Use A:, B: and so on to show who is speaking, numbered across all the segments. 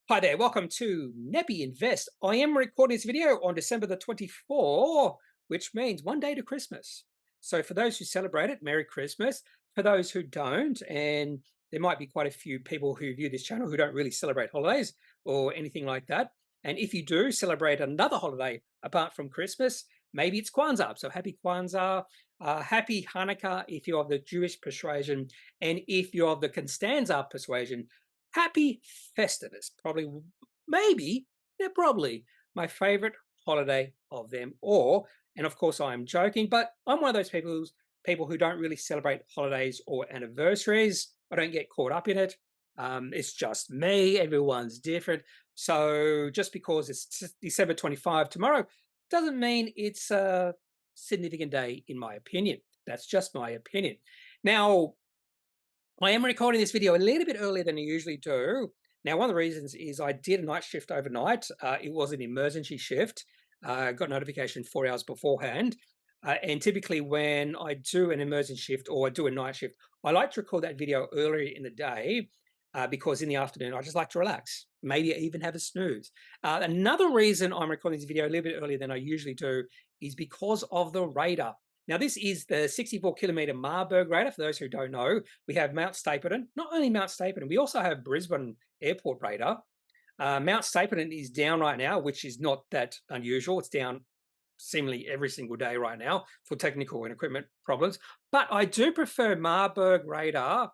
A: Hi there, welcome to Kneppy Invest. I am recording this video on December the 24th, which means one day to Christmas. So for those who celebrate it, Merry Christmas. For those who don't, and there might be quite a few people who view this channel who don't really celebrate holidays or anything like that. And if you do celebrate another holiday apart from Christmas, maybe it's Kwanzaa. So happy Kwanzaa, happy Hanukkah if you're of the Jewish persuasion, and if you're of the Constanza persuasion, happy Festivus. Maybe, they're probably my favorite holiday of them all. And of course, I'm joking, but I'm one of those people who don't really celebrate holidays or anniversaries. I don't get caught up in it. It's just me. Everyone's different. So just because it's December 25 tomorrow doesn't mean it's a significant day, in my opinion. That's just my opinion. Now, I am recording this video a little bit earlier than I usually do. Now, one of the reasons is I did a night shift overnight. It was an emergency shift. Got notification 4 hours beforehand. And typically when I do an emergency shift or I do a night shift, I like to record that video earlier in the day because in the afternoon, I just like to relax, maybe even have a snooze. Another reason I'm recording this video a little bit earlier than I usually do is because of the radar. Now, this is the 64-kilometre Marburg radar. For those who don't know, we have Mount Stapleton. Not only Mount Stapleton, we also have Brisbane Airport radar. Mount Stapleton is down right now, which is not that unusual. It's down seemingly every single day right now for technical and equipment problems. But I do prefer Marburg radar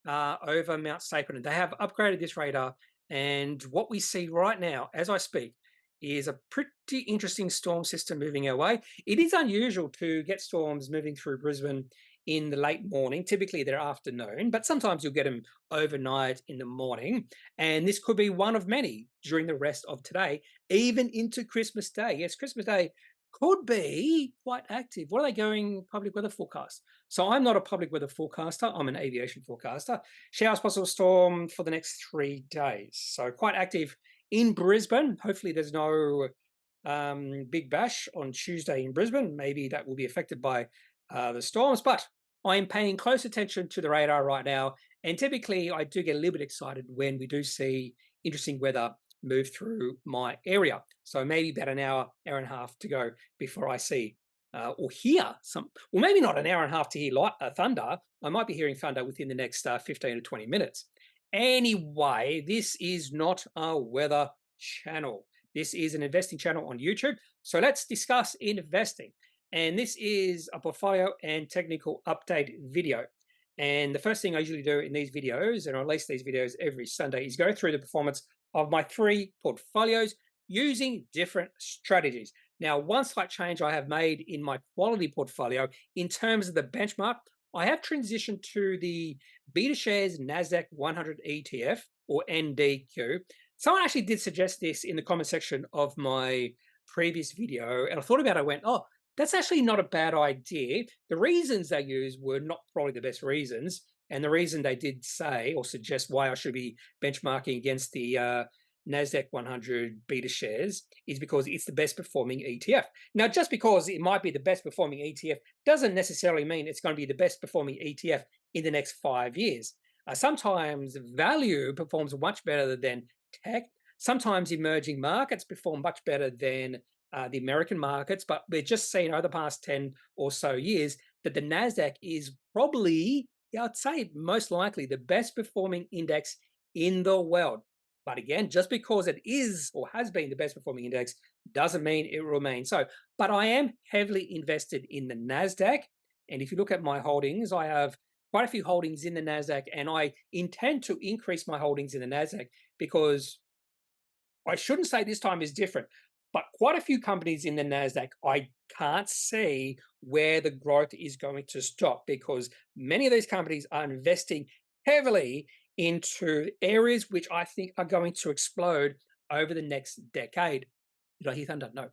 A: over Mount Stapleton. They have upgraded this radar, and what we see right now, as I speak, is a pretty interesting storm system moving our way. It is unusual to get storms moving through Brisbane in the late morning. Typically they're afternoon, but sometimes you'll get them overnight in the morning. And this could be one of many during the rest of today, even into Christmas Day. Yes, Christmas Day could be quite active. What are they going public weather forecast? So I'm not a public weather forecaster. I'm an aviation forecaster. Showers, possible storm for the next 3 days. So quite active in Brisbane. Hopefully there's no big bash on Tuesday in Brisbane. Maybe that will be affected by the storms, but I'm paying close attention to the radar right now. And typically I do get a little bit excited when we do see interesting weather move through my area. So maybe about an hour, hour and a half to go before I see or hear some, well, maybe not an hour and a half to hear thunder. I might be hearing thunder within the next 15 to 20 minutes. Anyway, this is not a weather channel. This is an investing channel on YouTube. So let's discuss investing. And this is a portfolio and technical update video. And the first thing I usually do in these videos, and I release these videos every Sunday, is go through the performance of my 3 portfolios using different strategies. Now, one slight change I have made in my quality portfolio in terms of the benchmark, I have transitioned to the BetaShares NASDAQ 100 ETF, or NDQ. Someone actually did suggest this in the comment section of my previous video, and I thought about it, I went, oh, that's actually not a bad idea. The reasons they used were not probably the best reasons, and the reason they did say or suggest why I should be benchmarking against the NASDAQ 100 BetaShares is because it's the best performing ETF. Now, just because it might be the best performing ETF doesn't necessarily mean it's going to be the best performing ETF in the next 5 years. Sometimes value performs much better than tech. Sometimes emerging markets perform much better than the American markets, but we're just seeing over the past 10 or so years that the NASDAQ is probably, I'd say most likely, the best performing index in the world. But again, just because it is or has been the best performing index doesn't mean it remains so. But I am heavily invested in the NASDAQ. And if you look at my holdings, I have quite a few holdings in the NASDAQ, and I intend to increase my holdings in the NASDAQ because I shouldn't say this time is different, but quite a few companies in the NASDAQ, I can't see where the growth is going to stop because many of these companies are investing heavily into areas which I think are going to explode over the next decade. Did I hear thunder? No.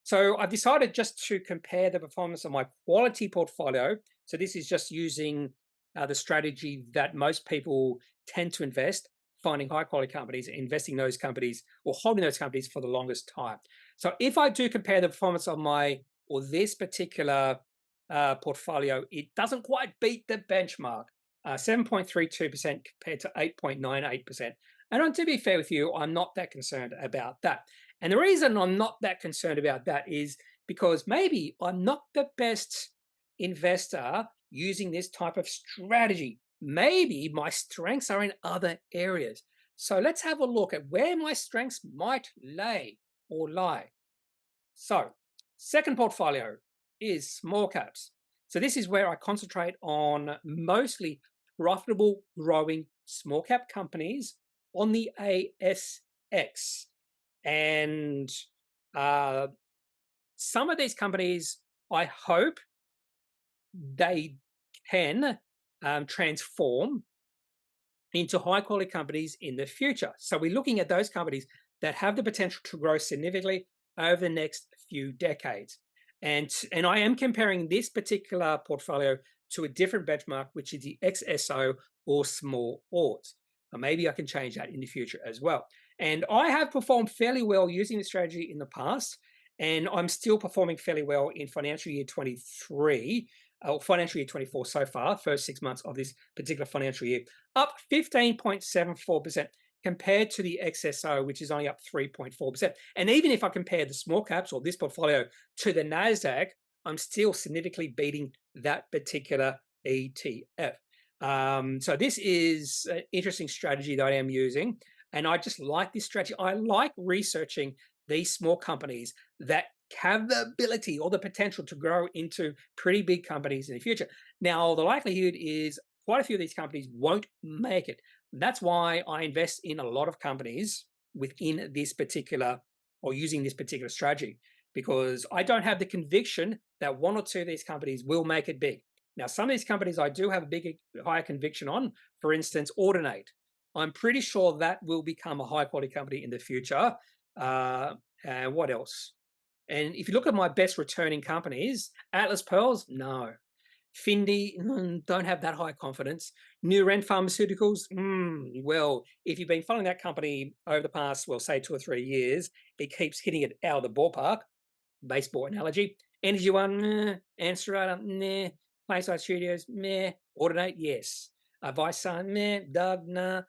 A: So I've decided just to compare the performance of my quality portfolio. So this is just using the strategy that most people tend to invest, finding high quality companies, investing in those companies or holding those companies for the longest time. So if I do compare the performance of this particular portfolio, it doesn't quite beat the benchmark. 7.32% compared to 8.98%. And to be fair with you, I'm not that concerned about that. And the reason I'm not that concerned about that is because maybe I'm not the best investor using this type of strategy. Maybe my strengths are in other areas. So let's have a look at where my strengths might lay or lie. So, second portfolio is small caps. So this is where I concentrate on mostly profitable, growing small cap companies on the ASX. And uh, some of these companies, I hope they can transform into high quality companies in the future. So we're looking at those companies that have the potential to grow significantly over the next few decades. And I am comparing this particular portfolio to a different benchmark, which is the XSO or small ords. Or maybe I can change that in the future as well. And I have performed fairly well using the strategy in the past, and I'm still performing fairly well in financial year 23, or financial year 24 so far, first 6 months of this particular financial year, up 15.74% compared to the XSO, which is only up 3.4%. And even if I compare the small caps or this portfolio to the NASDAQ, I'm still significantly beating that particular ETF. So this is an interesting strategy that I am using. And I just like this strategy. I like researching these small companies that have the ability or the potential to grow into pretty big companies in the future. Now, the likelihood is quite a few of these companies won't make it. That's why I invest in a lot of companies within this particular or using this particular strategy, because I don't have the conviction that one or two of these companies will make it big. Now, some of these companies I do have a bigger, higher conviction on. For instance, Audinate. I'm pretty sure that will become a high quality company in the future. And what else? And if you look at my best returning companies, Atlas Pearls, no. Findy, don't have that high confidence. Neuren Pharmaceuticals, well, if you've been following that company over the past, well, say 2 or 3 years, it keeps hitting it out of the ballpark. Baseball analogy. Energy One, Answer, nah. Playside Studios, meh. Audinate, yes. Vice, meh. Doug, nah.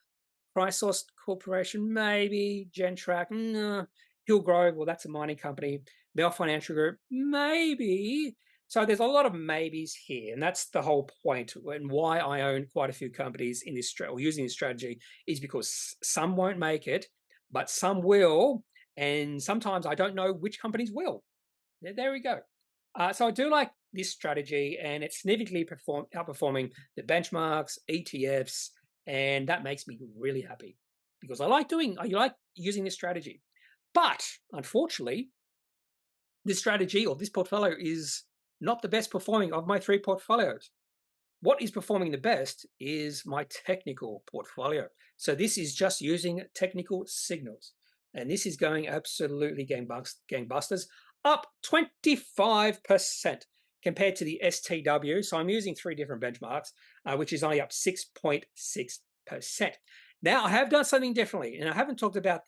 A: Chrysos Corporation, maybe. Gentrack, nah. Hillgrove, well, that's a mining company. Bell Financial Group, maybe. So there's a lot of maybes here, and that's the whole point. And why I own quite a few companies in this or using this strategy is because some won't make it, but some will, and sometimes I don't know which companies will. There we go. So I do like this strategy, and it's significantly outperforming the benchmarks, ETFs, and that makes me really happy because I like using this strategy. But unfortunately, this strategy or this portfolio is not the best performing of my 3 portfolios. What is performing the best is my technical portfolio. So this is just using technical signals. And this is going absolutely gangbusters, up 25% compared to the STW. So I'm using 3 different benchmarks, which is only up 6.6%. Now, I have done something differently, and I haven't talked about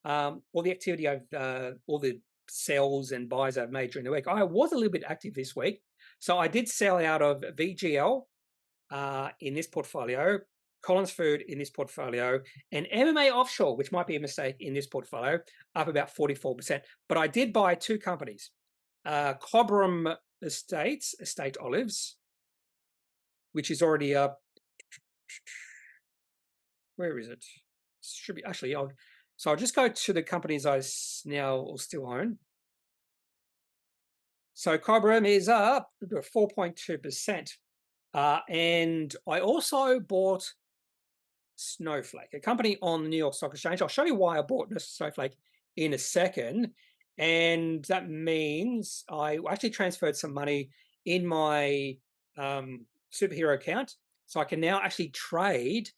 A: all the activity all the sells and buys I've made during the week. I was a little bit active this week. So I did sell out of VGL in this portfolio, Collins Food in this portfolio, and MMA Offshore, which might be a mistake in this portfolio, up about 44%. But I did buy 2 companies, Cobram Estate Olives, which is already up. Where is it? Should be actually. So I'll just go to the companies I now or still own. So Cobram is up 4.2%. And I also bought Snowflake, a company on the New York Stock Exchange. I'll show you why I bought Snowflake in a second. And that means I actually transferred some money in my superhero account. So I can now actually trade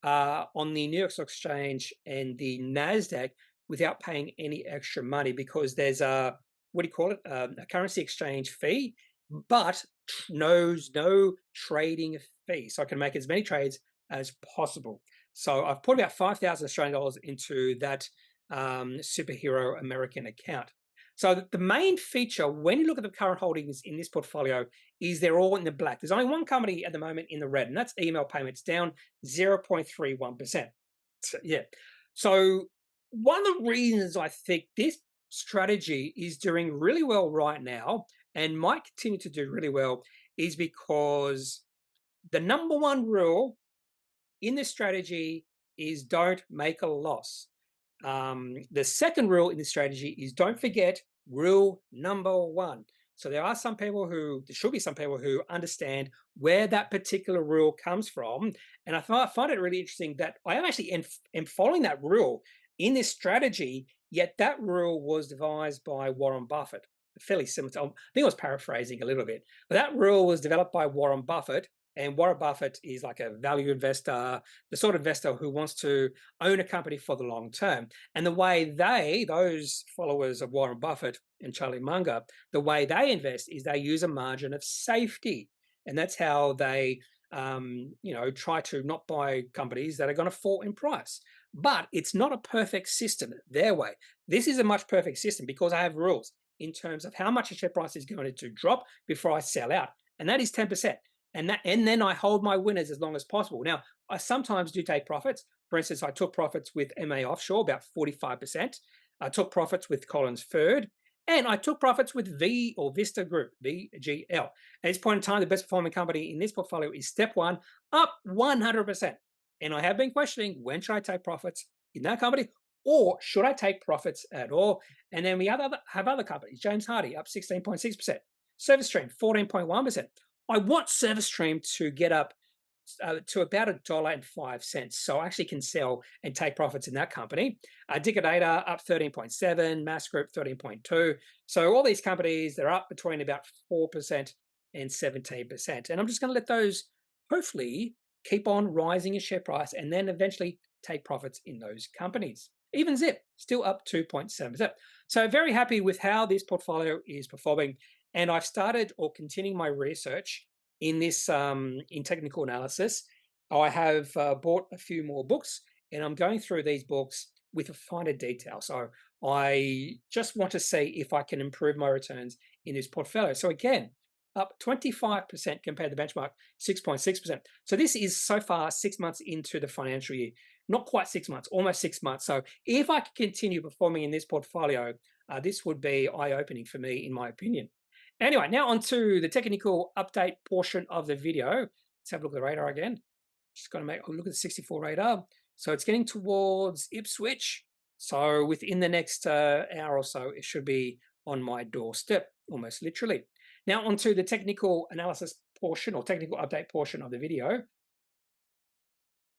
A: on the New York Stock Exchange and the NASDAQ without paying any extra money, because there's a, what do you call it, a currency exchange fee, but no trading fee. So I can make as many trades as possible. So I've put about 5,000 Australian dollars into that superhero American account. So the main feature when you look at the current holdings in this portfolio is they're all in the black. There's only one company at the moment in the red, and that's Email Payments, down 0.31%. So, yeah. So one of the reasons I think this strategy is doing really well right now and might continue to do really well is because the number one rule in this strategy is don't make a loss. The second rule in this strategy is don't forget rule number one. So there are some people who, there should be some people who understand where that particular rule comes from. And I find it really interesting that I am actually am following that rule in this strategy, yet that rule was devised by Warren Buffett. Fairly similar to, I think I was paraphrasing a little bit, but that rule was developed by Warren Buffett. And Warren Buffett is like a value investor, the sort of investor who wants to own a company for the long term. And the way those followers of Warren Buffett and Charlie Munger, the way they invest is they use a margin of safety. And that's how they, try to not buy companies that are going to fall in price. But it's not a perfect system their way. This is a much perfect system because I have rules in terms of how much a share price is going to drop before I sell out. And that is 10%. And then I hold my winners as long as possible. Now, I sometimes do take profits. For instance, I took profits with MA Offshore, about 45%. I took profits with Collins Ferd, and I took profits with Vista Group, VGL. At this point in time, the best performing company in this portfolio is Step One, up 100%. And I have been questioning, when should I take profits in that company, or should I take profits at all? And then we have other companies. James Hardie, up 16.6%. ServiceStream, 14.1%. I want ServiceStream to get up to about $1.05, so I actually can sell and take profits in that company. Dicker Data up 13.7, Mass Group 13.2. So all these companies, they're up between about 4% and 17%. And I'm just going to let those hopefully keep on rising in share price and then eventually take profits in those companies. Even Zip, still up 2.7%. So very happy with how this portfolio is performing. And I've started or continuing my research in this in technical analysis. I have bought a few more books, and I'm going through these books with a finer detail. So I just want to see if I can improve my returns in this portfolio. So again, up 25% compared to the benchmark, 6.6%. So this is so far 6 months into the financial year. Not quite 6 months, almost 6 months. So if I can continue performing in this portfolio, this would be eye-opening for me, in my opinion. Anyway, now on to the technical update portion of the video. Let's have a look at the radar again. Just got to make a look at the 64 radar. So it's getting towards Ipswich. So within the next hour or so, it should be on my doorstep, almost literally. Now on to the technical analysis portion or technical update portion of the video.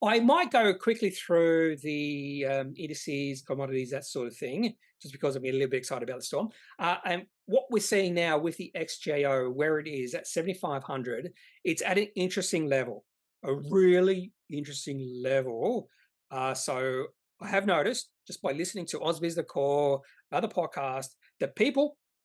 A: I might go quickly through the indices, commodities, that sort of thing, just because I'm getting a little bit excited about the storm. And what we're seeing now with the XJO, where it is at 7,500, it's at an interesting level, a really interesting level. So I have noticed, just by listening to Ausbiz The Core, other podcasts, that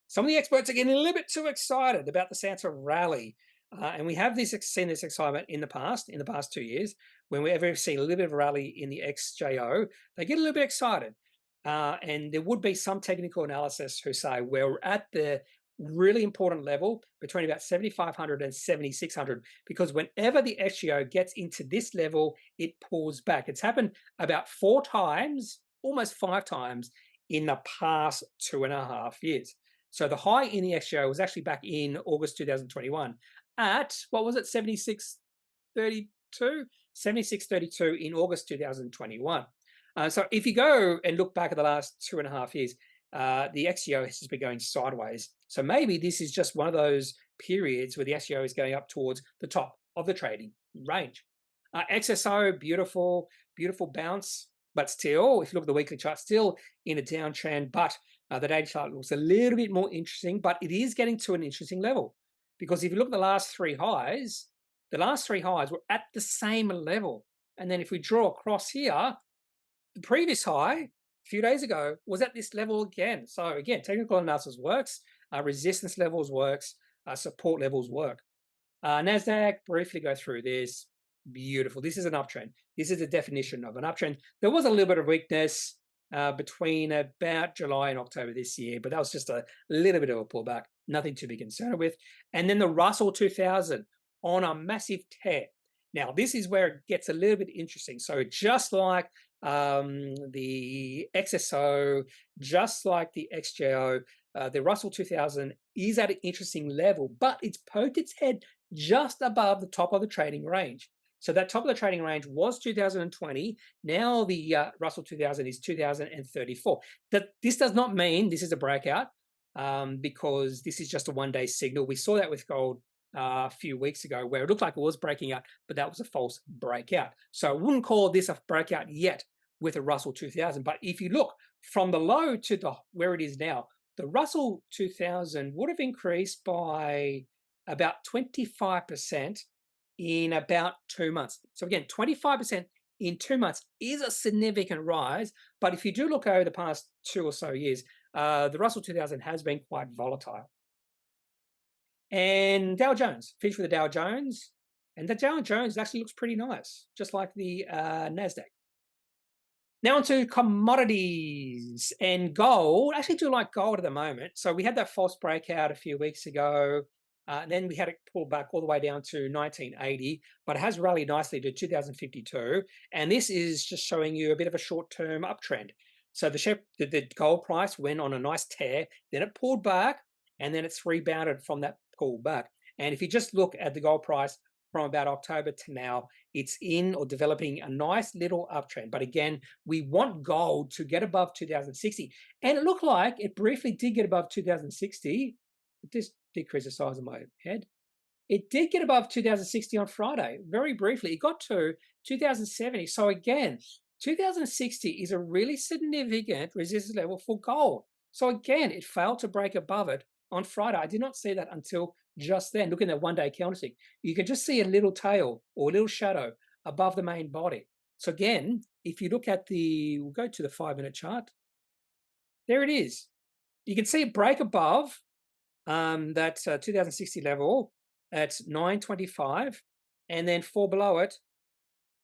A: some of the experts are getting a little bit too excited about the Santa rally. And we have seen this excitement in the past 2 years. When we ever see a little bit of a rally in the XJO, they get a little bit excited. And there would be some technical analysis who say we're at the really important level between about 7,500 and 7,600, because whenever the XJO gets into this level, it pulls back. It's happened about 4 times, almost 5 times in the past 2.5 years. So the high in the XJO was actually back in August 2021 at, what was it, 76.32? 76.32 in August 2021. So if you go and look back at the last 2.5 years, the XEO has just been going sideways. So maybe this is just one of those periods where the XEO is going up towards the top of the trading range. XSO, beautiful, beautiful bounce, but still, if you look at the weekly chart, still in a downtrend, but the daily chart looks a little bit more interesting, but it is getting to an interesting level. Because if you look at the last 3 highs, were at the same level. And then if we draw across here, the previous high a few days ago was at this level again. So again, technical analysis works, resistance levels works, support levels work. NASDAQ, briefly go through this. Beautiful. This is an uptrend. This is the definition of an uptrend. There was a little bit of weakness between about July and October this year, but that was just a little bit of a pullback. Nothing to be concerned with. And then the Russell 2000 on a massive tear. Now, this is where it gets a little bit interesting. So just like the XSO, just like the XJO, the Russell 2000 is at an interesting level, but it's poked its head just above the top of the trading range. So that top of the trading range was 2020. Now the Russell 2000 is 2034. This does not mean this is a breakout, because this is just a one-day signal. We saw that with gold a few weeks ago, where it looked like it was breaking out, but that was a false breakout. So I wouldn't call this a breakout yet with a Russell 2000. But if you look from the low to where it is now, the Russell 2000 would have increased by about 25% in about 2 months. So again, 25% in 2 months is a significant rise. But if you do look over the past 2 or so years, the Russell 2000 has been quite volatile. And Dow Jones, finished with the Dow Jones. And the Dow Jones actually looks pretty nice, just like the NASDAQ. Now onto commodities and gold. I actually do like gold at the moment. So we had that false breakout a few weeks ago. Then we had it pull back all the way down to 1980, but it has rallied nicely to 2052. And this is just showing you a bit of a short-term uptrend. So the gold price went on a nice tear, then it pulled back, and then it's rebounded from that pull back. And if you just look at the gold price from about October to now, it's in or developing a nice little uptrend. But again, we want gold to get above 2060. And it looked like it briefly did get above 2060. Just decrease the size of my head. It did get above 2060 on Friday, very briefly. It got to 2070. So again, 2060 is a really significant resistance level for gold. So again, it failed to break above it on Friday. I did not see that until just then. Look at that one-day candlestick. You can just see a little tail or a little shadow above the main body. So again, if you look at we'll go to the 5-minute chart. There it is. You can see it break above that 2060 level at 9:25, and then fall below it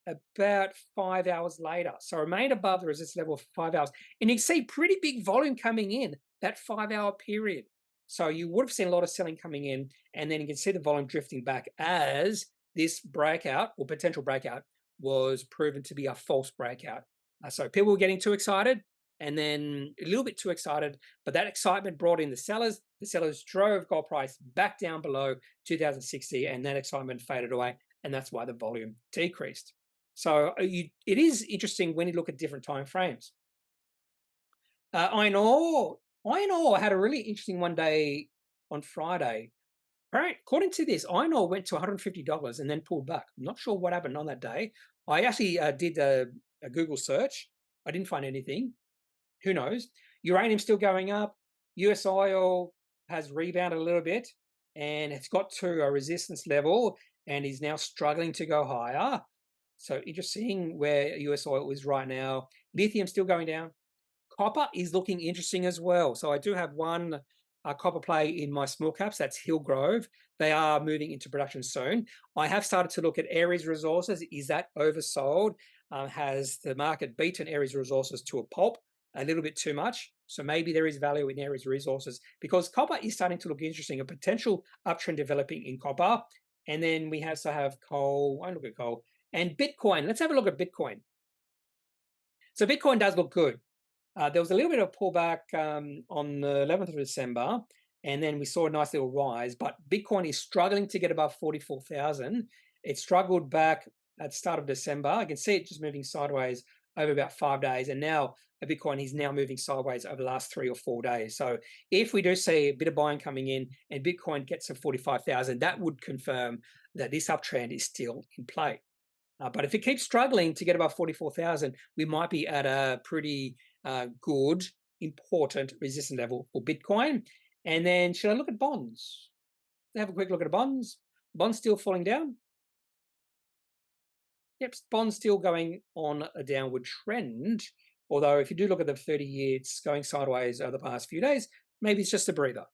A: about 5 hours later. So remain above the resistance level for 5 hours. And you can see pretty big volume coming in that 5-hour period. So you would have seen a lot of selling coming in, and then you can see the volume drifting back as this breakout or potential breakout was proven to be a false breakout. So people were getting too excited, and then a little bit too excited, but that excitement brought in the sellers. The sellers drove gold price back down below 2060, and that excitement faded away, and that's why the volume decreased. So it is interesting when you look at different time frames. Iron ore had a really interesting one day on Friday. According to this, iron ore went to $150 and then pulled back. I'm not sure what happened on that day. I actually did a Google search. I didn't find anything. Who knows? Uranium's still going up. US oil has rebounded a little bit, and it's got to a resistance level and is now struggling to go higher. So interesting where US oil is right now. Lithium still going down. Copper is looking interesting as well. So I do have one copper play in my small caps. That's Hillgrove. They are moving into production soon. I have started to look at Aries Resources. Is that oversold? Has the market beaten Aries Resources to a pulp a little bit too much? So maybe there is value in Aries Resources, because copper is starting to look interesting, a potential uptrend developing in copper. And then we also have coal. I look at coal and Bitcoin. Let's have a look at Bitcoin. So Bitcoin does look good. There was a little bit of pullback on the 11th of December, and then we saw a nice little rise, but Bitcoin is struggling to get above 44,000. It struggled back at the start of December. I can see it just moving sideways over about 5 days, and now Bitcoin is now moving sideways over the last 3 or 4 days. So if we do see a bit of buying coming in and Bitcoin gets to 45,000, that would confirm that this uptrend is still in play. But if it keeps struggling to get above 44,000, we might be at a pretty good, important resistance level for Bitcoin. And then should I look at bonds? Have a quick look at the bonds. Bonds still falling down. Yep, bonds still going on a downward trend. Although if you do look at the 30-year, it's going sideways over the past few days. Maybe it's just a breather.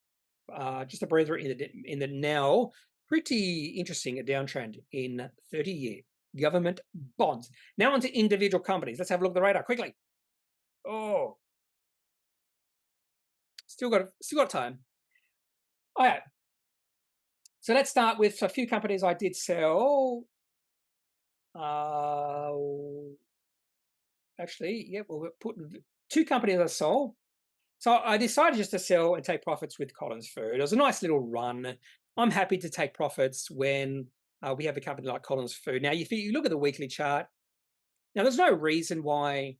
A: Just a breather in the now pretty interesting downtrend in 30-year government bonds. Now onto individual companies. Let's have a look at the radar quickly. Oh, still got time. All right. So let's start with a few companies I did sell. actually, yeah, well, we're putting two companies I sold. So I decided just to sell and take profits with Collins Food. It was a nice little run. I'm happy to take profits when we have a company like Collins Food. Now, if you look at the weekly chart, now there's no reason why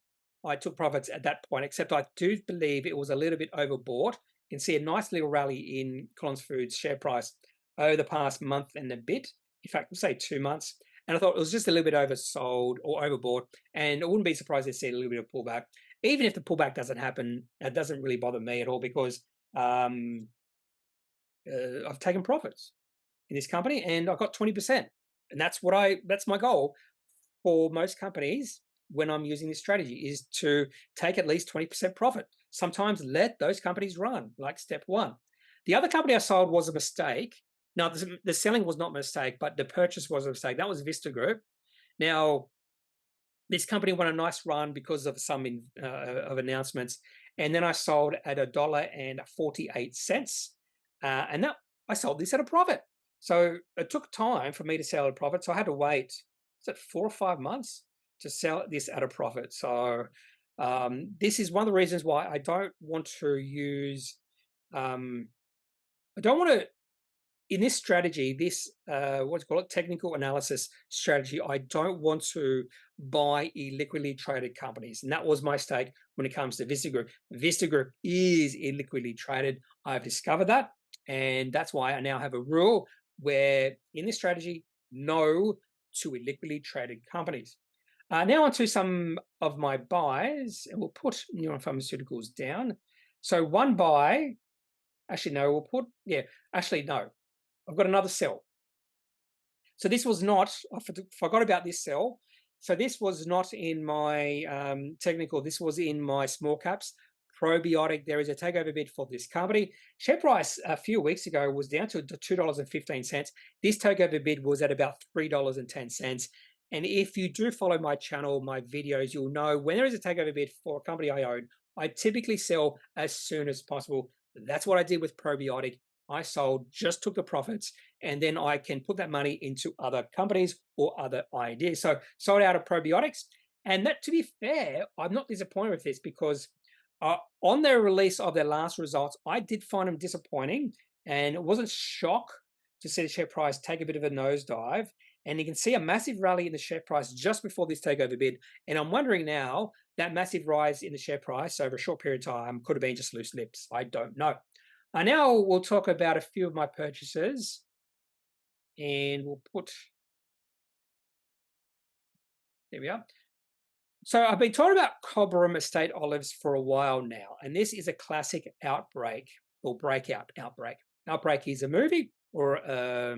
A: I took profits at that point, except I do believe it was a little bit overbought. You can see a nice little rally in Collins Food's share price over the past month and a bit. In fact, say 2 months. And I thought it was just a little bit oversold or overbought. And I wouldn't be surprised to see a little bit of pullback. Even if the pullback doesn't happen, that doesn't really bother me at all because um, I've taken profits in this company and I got 20%. And that's my goal for most companies when I'm using this strategy is to take at least 20% profit. Sometimes let those companies run, like step one. The other company I sold was a mistake. Now, the selling was not a mistake, but the purchase was a mistake. That was Vista Group. Now, this company went a nice run because of some of announcements, and then I sold at $1.48, and that I sold this at a profit. So it took time for me to sell at a profit. So I had to wait, is it 4 or 5 months to sell this at a profit? So this is one of the reasons why I don't want to use. I don't want to in this strategy, this what's called technical analysis strategy, I don't want to buy illiquidly traded companies. And that was my stake when it comes to Vista Group. Vista Group is illiquidly traded. I've discovered that. And that's why I now have a rule where in this strategy, no to illiquidly traded companies. Now onto some of my buys, and we'll put Neuren Pharmaceuticals down. So one buy, actually no, we'll put, yeah, actually no. I've got another sell. So this was not, I forgot about this sell. So this was not in my technical, this was in my small caps. Probiotic, there is a takeover bid for this company. Share price a few weeks ago was down to $2.15. This takeover bid was at about $3.10. And if you do follow my channel, my videos, you'll know when there is a takeover bid for a company I own, I typically sell as soon as possible. That's what I did with Probiotic. I sold, just took the profits, and then I can put that money into other companies or other ideas. So sold out of Probiotics. And that, to be fair, I'm not disappointed with this because on their release of their last results, I did find them disappointing, and it wasn't shock to see the share price take a bit of a nosedive. And you can see a massive rally in the share price just before this takeover bid. And I'm wondering now, that massive rise in the share price over a short period of time could have been just loose lips. I don't know. Now we'll talk about a few of my purchases, and we'll put, there we are. So I've been talking about Cobram Estate Olives for a while now, and this is a classic outbreak or breakout outbreak. Outbreak is a movie or a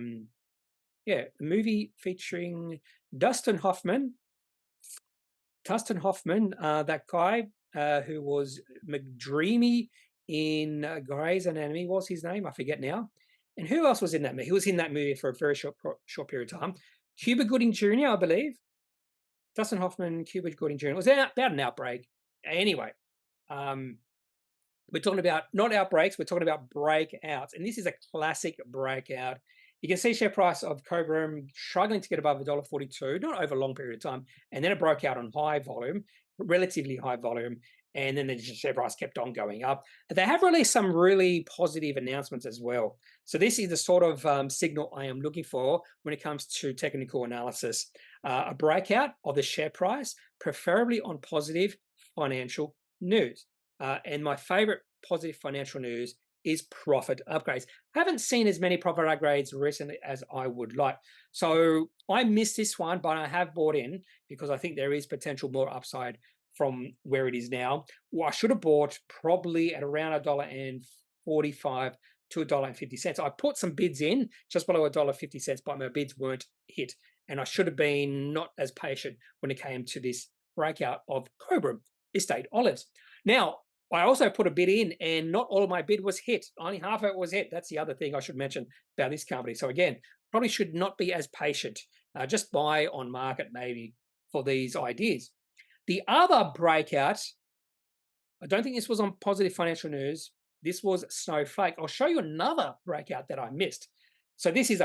A: movie featuring Dustin Hoffman. That guy who was McDreamy in Grey's Anatomy, was his name? I forget now. And who else was in that movie? He was in that movie for a very short period of time. Cuba Gooding Jr., I believe. Dustin Hoffman, Cuba Gooding Jr. It was about an outbreak. Anyway, we're talking about not outbreaks, we're talking about breakouts. And this is a classic breakout. You can see share price of Cobram struggling to get above $1.42, not over a long period of time. And then it broke out on high volume, relatively high volume. And then the share price kept on going up. They have released some really positive announcements as well. So this is the sort of signal I am looking for when it comes to technical analysis. A breakout of the share price, preferably on positive financial news. And my favorite positive financial news is profit upgrades. I haven't seen as many profit upgrades recently as I would like. So I missed this one, but I have bought in because I think there is potential more upside from where it is now. Well, I should have bought probably at around $1.45 to $1.50. I put some bids in just below $1.50, but my bids weren't hit. And I should have been not as patient when it came to this breakout of Cobram Estate Olives. Now, I also put a bid in, and not all of my bid was hit. Only half of it was hit. That's the other thing I should mention about this company. So again, probably should not be as patient. Just buy on market maybe for these ideas. The other breakout, I don't think this was on positive financial news. This was Snowflake. I'll show you another breakout that I missed. So this is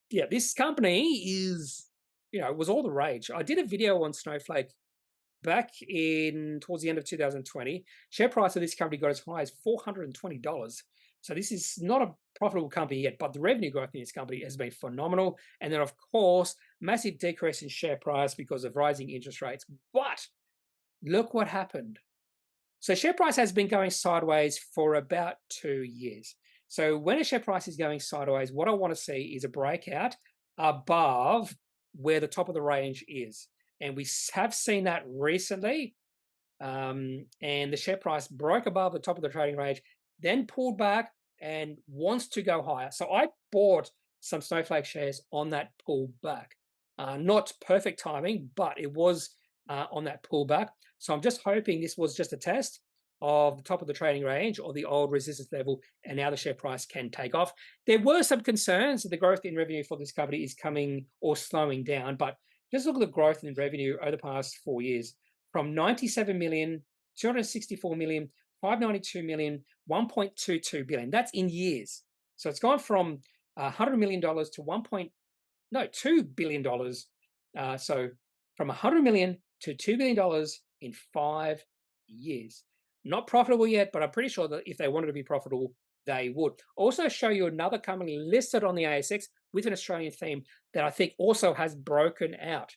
A: this company is, was all the rage. I did a video on Snowflake back in towards the end of 2020, share price of this company got as high as $420. So this is not a profitable company yet, but the revenue growth in this company has been phenomenal. And then, of course, massive decrease in share price because of rising interest rates. But look what happened. So share price has been going sideways for about 2 years. So when a share price is going sideways, what I want to see is a breakout above where the top of the range is. And we have seen that recently. And the share price broke above the top of the trading range, then pulled back and wants to go higher. So I bought some Snowflake shares on that pullback. Not perfect timing, but it was on that pullback. So I'm just hoping this was just a test of the top of the trading range or the old resistance level, and now the share price can take off. There were some concerns that the growth in revenue for this company is coming or slowing down, but just look at the growth in revenue over the past 4 years from 97 million, 264 million, 592 million, 1.22 billion. That's in years. So it's gone from $100 million to $2 billion. So from $100 million to $2 billion in 5 years. Not profitable yet, but I'm pretty sure that if they wanted to be profitable, they would. Also show you another company listed on the ASX with an Australian theme that I think also has broken out.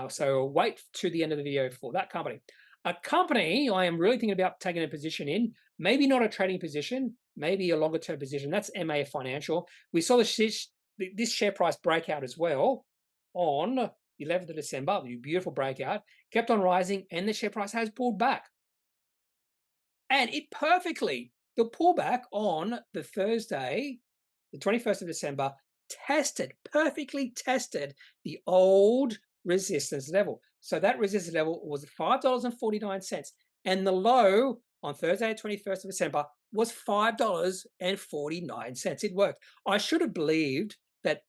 A: So wait to the end of the video for that company. A company I am really thinking about taking a position in, maybe not a trading position, maybe a longer term position. That's MA Financial. We saw this share price breakout as well on 11th of December, the beautiful breakout, kept on rising, and the share price has pulled back. And it perfectly, the pullback on the Thursday, the 21st of December, perfectly tested the old resistance level. So that resistance level was $5.49. And the low on Thursday, 21st of December, was $5.49. It worked. I should have believed that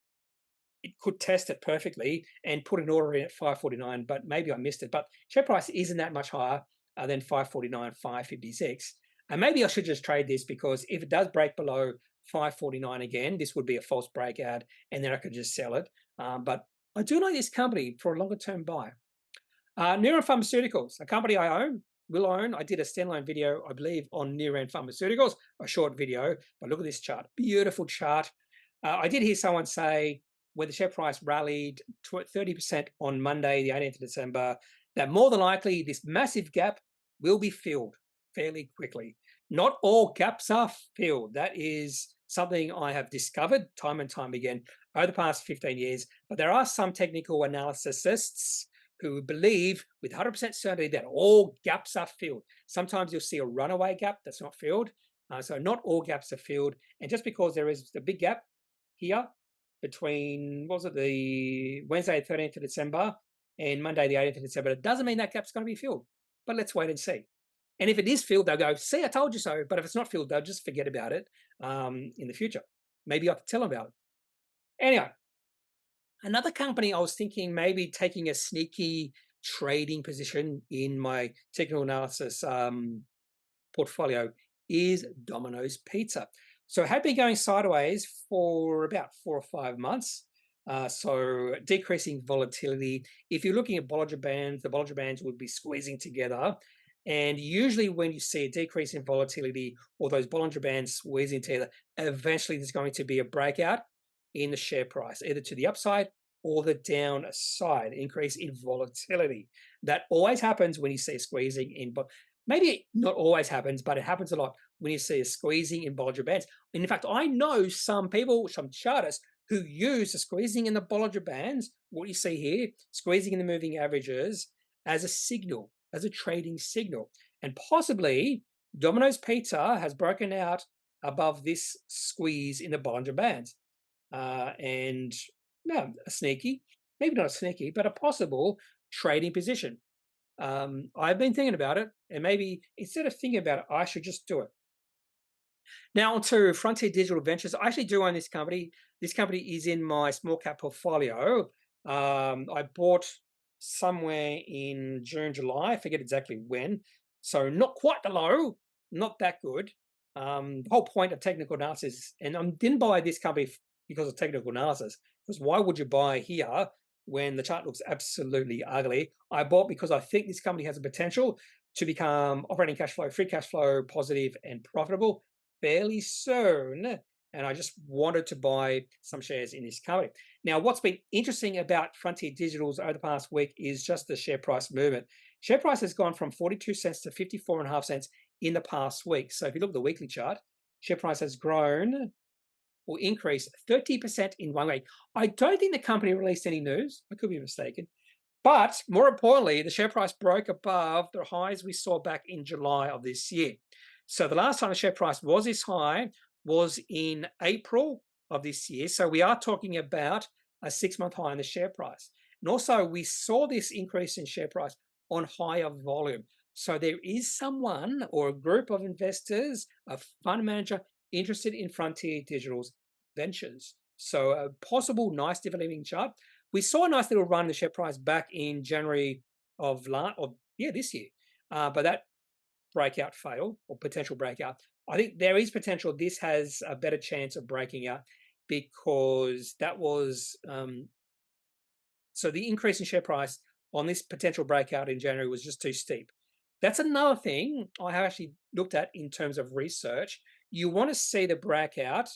A: it could test it perfectly and put an order in at $5.49, but maybe I missed it. But share price isn't that much higher than $5.49, $5.56. And maybe I should just trade this, because if it does break below $5.49 again, this would be a false breakout, and then I could just sell it. But I do like this company for a longer term buy. Neuren Pharmaceuticals, a company I will own. I did a standalone video, I believe, on Neuren Pharmaceuticals, a short video, but look at this chart, beautiful chart. I did hear someone say when the share price rallied to 30% on Monday, the 18th of December, that more than likely this massive gap will be filled fairly quickly. Not all gaps are filled. That is something I have discovered time and time again over the past 15 years. But there are some technical analysts who believe with 100% certainty that all gaps are filled. Sometimes you'll see a runaway gap that's not filled. So not all gaps are filled. And just because there is a big gap here between, what was it, the Wednesday, 13th of December and Monday, the 18th of December, it doesn't mean that gap's going to be filled. But let's wait and see. And if it is filled, they'll go, see, I told you so. But if it's not filled, they'll just forget about it in the future. Maybe I could tell them about it. Anyway, another company I was thinking maybe taking a sneaky trading position in my technical analysis portfolio is Domino's Pizza. So it had been going sideways for about 4 or 5 months. So decreasing volatility. If you're looking at Bollinger Bands, the Bollinger Bands would be squeezing together. And usually when you see a decrease in volatility or those Bollinger Bands squeezing together, eventually there's going to be a breakout in the share price, either to the upside or the downside, increase in volatility. That always happens when you see a squeezing in, but maybe not always happens, but it happens a lot when you see a squeezing in Bollinger Bands. And in fact, I know some people, some chartists, who use the squeezing in the Bollinger Bands, what you see here, squeezing in the moving averages, as a signal, as a trading signal. And possibly Domino's Pizza has broken out above this squeeze in the Bollinger Bands. And no, a sneaky, maybe not a sneaky, but a possible trading position. I've been thinking about it, and maybe instead of thinking about it, I should just do it. Now onto Frontier Digital Ventures. I actually do own this company. This company is in my small cap portfolio. I bought somewhere in June, July. I forget exactly when. So not quite the low, not that good. The whole point of technical analysis, and I didn't buy this company because of technical analysis, because why would you buy here when the chart looks absolutely ugly. I bought because I think this company has a potential to become operating cash flow, free cash flow positive and profitable fairly soon. And I just wanted to buy some shares in this company. Now, what's been interesting about Frontier Digitals over the past week is just the share price movement. Share price has gone from 42 cents to 54.5 cents in the past week. So if you look at the weekly chart, share price has grown or increased 30% in 1 week. I don't think the company released any news. I could be mistaken. But more importantly, the share price broke above the highs we saw back in July of this year. So the last time the share price was this high was in April of this year. So we are talking about a 6-month high in the share price. And also we saw this increase in share price on higher volume. So there is someone or a group of investors, a fund manager interested in Frontier Digital's ventures. So a possible nice developing chart. We saw a nice little run in the share price back in January of this year, but that breakout failed or potential breakout. I think there is potential this has a better chance of breaking out because that was so the increase in share price on this potential breakout in January was just too steep. That's another thing I have actually looked at in terms of research. You want to see the breakout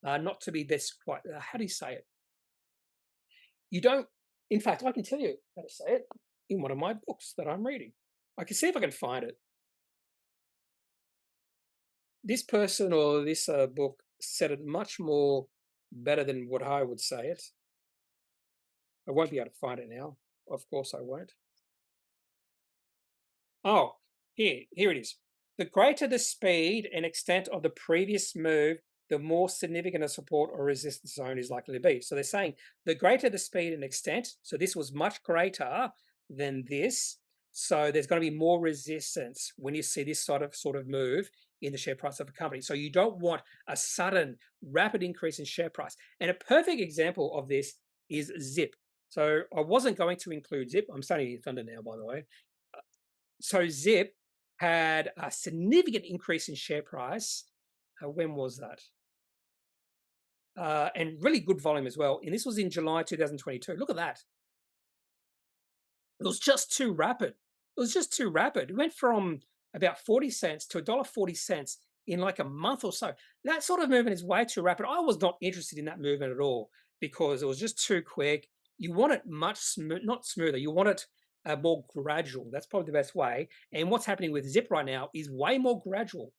A: not to be this quite, how do you say it? You don't, in fact, I can tell you how to say it in one of my books that I'm reading. I can see if I can find it. This person or this book said it much more better than what I would say it. I won't be able to find it now. Of course I won't. Oh, here it is. The greater the speed and extent of the previous move, the more significant a support or resistance zone is likely to be. So they're saying the greater the speed and extent, so this was much greater than this. So there's going to be more resistance when you see this sort of move in the share price of a company. So you don't want a sudden rapid increase in share price. And a perfect example of this is Zip. So I wasn't going to include Zip. I'm starting to thunder now, by the way. So Zip had a significant increase in share price. When was that? And really good volume as well. And this was in July 2022. Look at that. It was just too rapid. It was just too rapid. It went from about 40 cents to $1.40 in like a month or so. That sort of movement is way too rapid. I was not interested in that movement at all because it was just too quick. You want it much not smoother. You want it more gradual. That's probably the best way. And what's happening with Zip right now is way more gradual.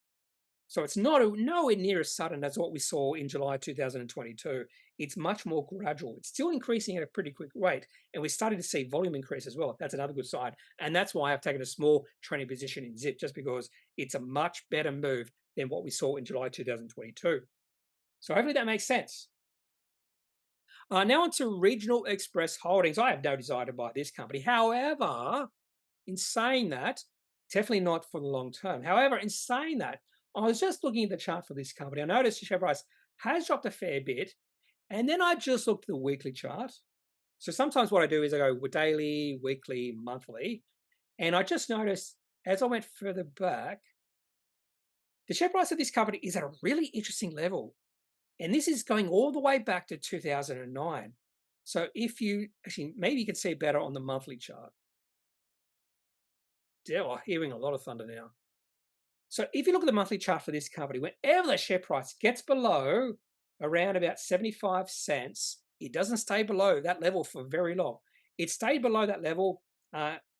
A: So it's nowhere near as sudden as what we saw in July 2022. It's much more gradual. It's still increasing at a pretty quick rate, and we're starting to see volume increase as well. That's another good sign. And that's why I've taken a small training position in Zip, just because it's a much better move than what we saw in July 2022. So hopefully that makes sense. Now on to Regional Express Holdings. I have no desire to buy this company. However, in saying that, definitely not for the long term. However, in saying that, I was just looking at the chart for this company. I noticed the share price has dropped a fair bit. And then I just looked at the weekly chart. So sometimes what I do is I go daily, weekly, monthly. And I just noticed as I went further back, the share price of this company is at a really interesting level. And this is going all the way back to 2009. So if you, actually, maybe you can see better on the monthly chart. I'm hearing a lot of thunder now. So if you look at the monthly chart for this company, whenever the share price gets below around about 75 cents, it doesn't stay below that level for very long. It stayed below that level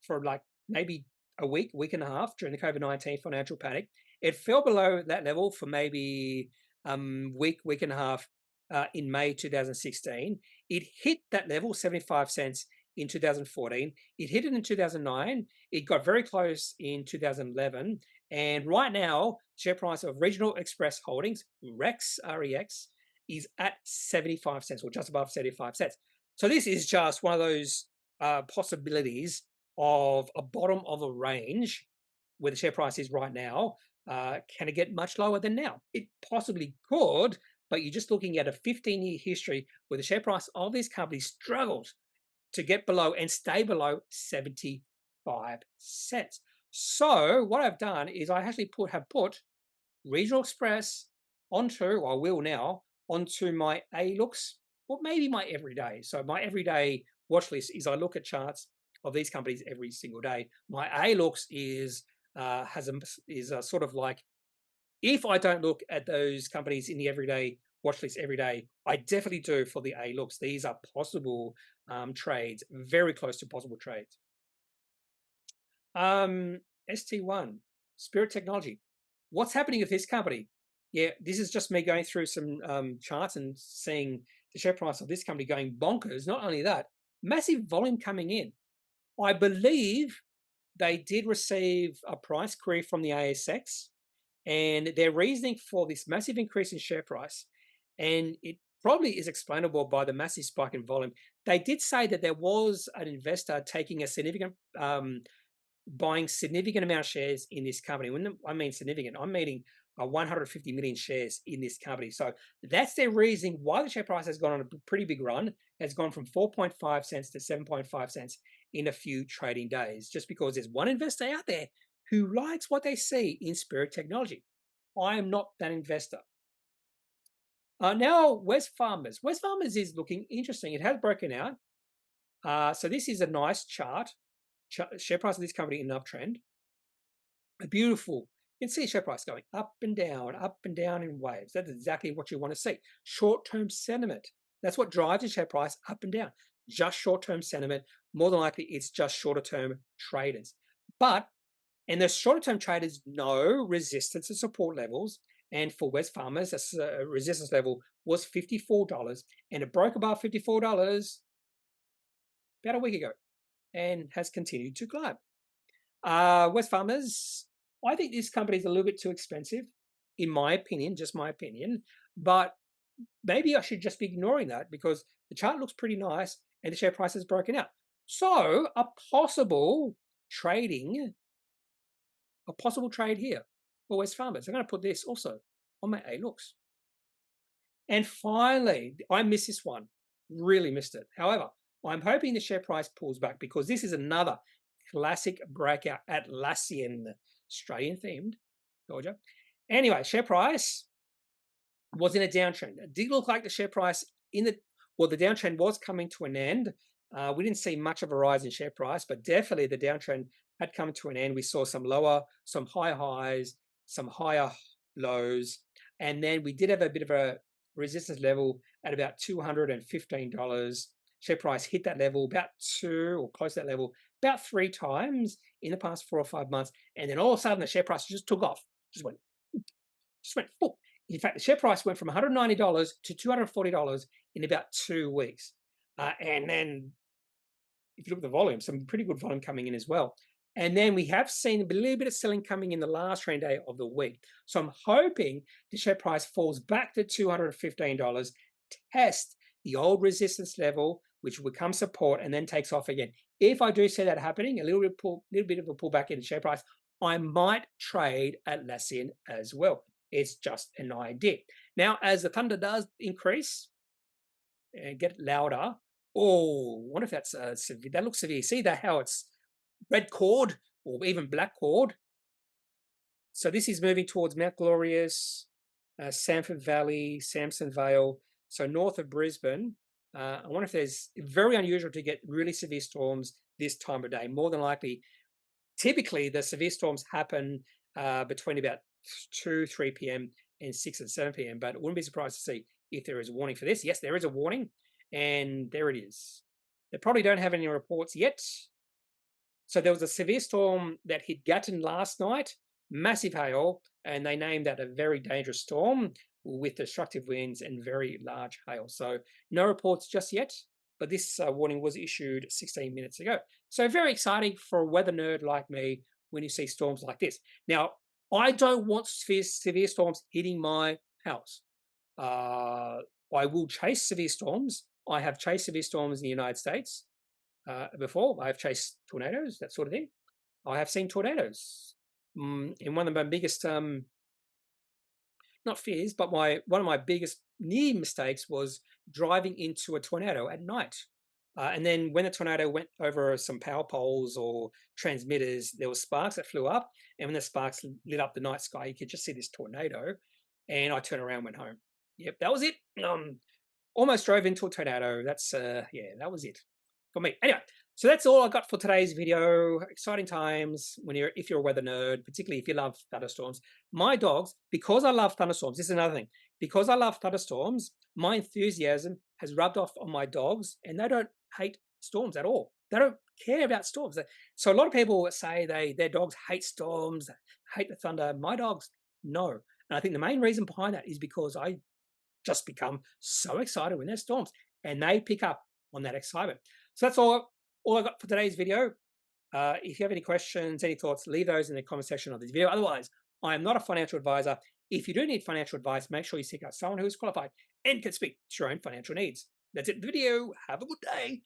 A: for like maybe a week and a half during the COVID-19 financial panic. It fell below that level for maybe week and a half in May 2016. It hit that level, 75 cents, in 2014. It hit it in 2009. It got very close in 2011. And right now, share price of Regional Express Holdings, REX, R-E-X, is at 75 cents or just above 75 cents. So this is just one of those possibilities of a bottom of a range where the share price is right now. Can it get much lower than now? It possibly could, but you're just looking at a 15-year history where the share price of these companies struggled to get below and stay below 75 cents. So what I've done is I actually have put Regional Express onto, or I will now, onto my A-looks, or maybe my everyday. So my everyday watch list is I look at charts of these companies every single day. My A looks is sort of like, if I don't look at those companies in the everyday watch list every day, I definitely do for the A looks. These are possible trades, very close to possible trades. ST1, Spirit Technology. What's happening with this company? Yeah, this is just me going through some charts and seeing the share price of this company going bonkers. Not only that, massive volume coming in. I believe they did receive a price query from the ASX, and their reasoning for this massive increase in share price, and it probably is explainable by the massive spike in volume. They did say that there was an investor taking a significant buying significant amount of shares in this company. When I mean significant, I'm meaning 150 million shares in this company. So that's their reasoning why the share price has gone on a pretty big run, has gone from 4.5 cents to 7.5 cents in a few trading days, just because there's one investor out there who likes what they see in Spirit Technology. I am not that investor. Now, Wesfarmers. Wesfarmers is looking interesting. It has broken out. So this is a nice chart. Share price of this company in an uptrend. A beautiful. You can see share price going up and down in waves. That's exactly what you want to see. Short-term sentiment. That's what drives the share price up and down. Just short-term sentiment. More than likely, it's just shorter-term traders. And the shorter-term traders know resistance and support levels. And for Wesfarmers, a resistance level was $54, and it broke above $54 about a week ago, and has continued to climb. Wesfarmers, I think this company is a little bit too expensive, in my opinion, just my opinion. But maybe I should just be ignoring that because the chart looks pretty nice and the share price has broken out. So a possible trade here for Wesfarmers. I'm going to put this also on my A looks. And finally, I missed this one, really missed it. However, I'm hoping the share price pulls back because this is another classic breakout, Atlassian, Australian themed, Georgia. Anyway, share price was in a downtrend. It did look like the share price the downtrend was coming to an end. We didn't see much of a rise in share price, but definitely the downtrend had come to an end. We saw some higher highs, some higher lows, and then we did have a bit of a resistance level at about $215. Share price hit that level about close to that level about 3 times in the past 4 or 5 months, and then all of a sudden the share price just took off, just went full. In fact, the share price went from $190 to $240 in about 2 weeks, and then if you look at the volume, some pretty good volume coming in as well. And then we have seen a little bit of selling coming in the last trading day of the week. So I'm hoping the share price falls back to $215, test the old resistance level, which will become support, and then takes off again. If I do see that happening, a little bit of a pullback in the share price, I might trade Atlassian as well. It's just an idea. Now, as the thunder does increase and get louder, I wonder if that's severe. That looks severe. See that how it's red cord or even black cord. So this is moving towards Mount Glorious, Samford Valley, Samson Vale. So north of Brisbane. I wonder if there's very unusual to get really severe storms this time of day. More than likely, typically the severe storms happen between about 3 p.m. and 6 and 7 p.m. But I wouldn't be surprised to see if there is a warning for this. Yes, there is a warning, and there it is. They probably don't have any reports yet. So there was a severe storm that hit Gatton last night, massive hail, and they named that a very dangerous storm with destructive winds and very large hail. So no reports just yet, but this warning was issued 16 minutes ago. So very exciting for a weather nerd like me when you see storms like this. Now, I don't want severe storms hitting my house. I will chase severe storms. I have chased severe storms in the United States before. I've chased tornadoes, that sort of thing. I have seen tornadoes. In one of my biggest, not fears, but one of my biggest near mistakes was driving into a tornado at night. And then when the tornado went over some power poles or transmitters, there were sparks that flew up. And when the sparks lit up the night sky, you could just see this tornado. And I turned around and went home. Yep, that was it. Almost drove into a tornado. That was it. for me. Anyway, so that's all I got for today's video. Exciting times if you're a weather nerd, particularly if you love thunderstorms. My dogs, because I love thunderstorms, this is another thing. Because I love thunderstorms, my enthusiasm has rubbed off on my dogs, and they don't hate storms at all. They don't care about storms. So a lot of people say their dogs hate storms, hate the thunder. My dogs, no. And I think the main reason behind that is because I just become so excited when there's storms, and they pick up on that excitement. So that's all I got for today's video. If you have any questions, any thoughts, leave those in the comment section of this video. Otherwise, I am not a financial advisor. If you do need financial advice, make sure you seek out someone who is qualified and can speak to your own financial needs. That's it for the video. Have a good day.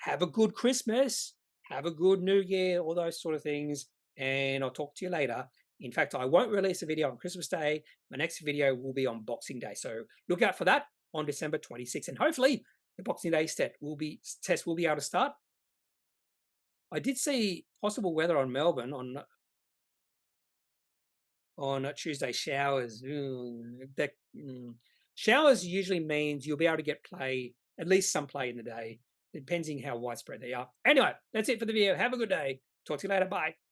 A: Have a good Christmas. Have a good New Year, all those sort of things. And I'll talk to you later. In fact, I won't release a video on Christmas Day. My next video will be on Boxing Day. So look out for that on December 26th. And hopefully the Boxing Day test will be able to start. I did see possible weather on Melbourne on Tuesday, showers. Showers usually means you'll be able to get play, at least some play in the day, depending how widespread they are. Anyway, that's it for the video. Have a good day. Talk to you later. Bye.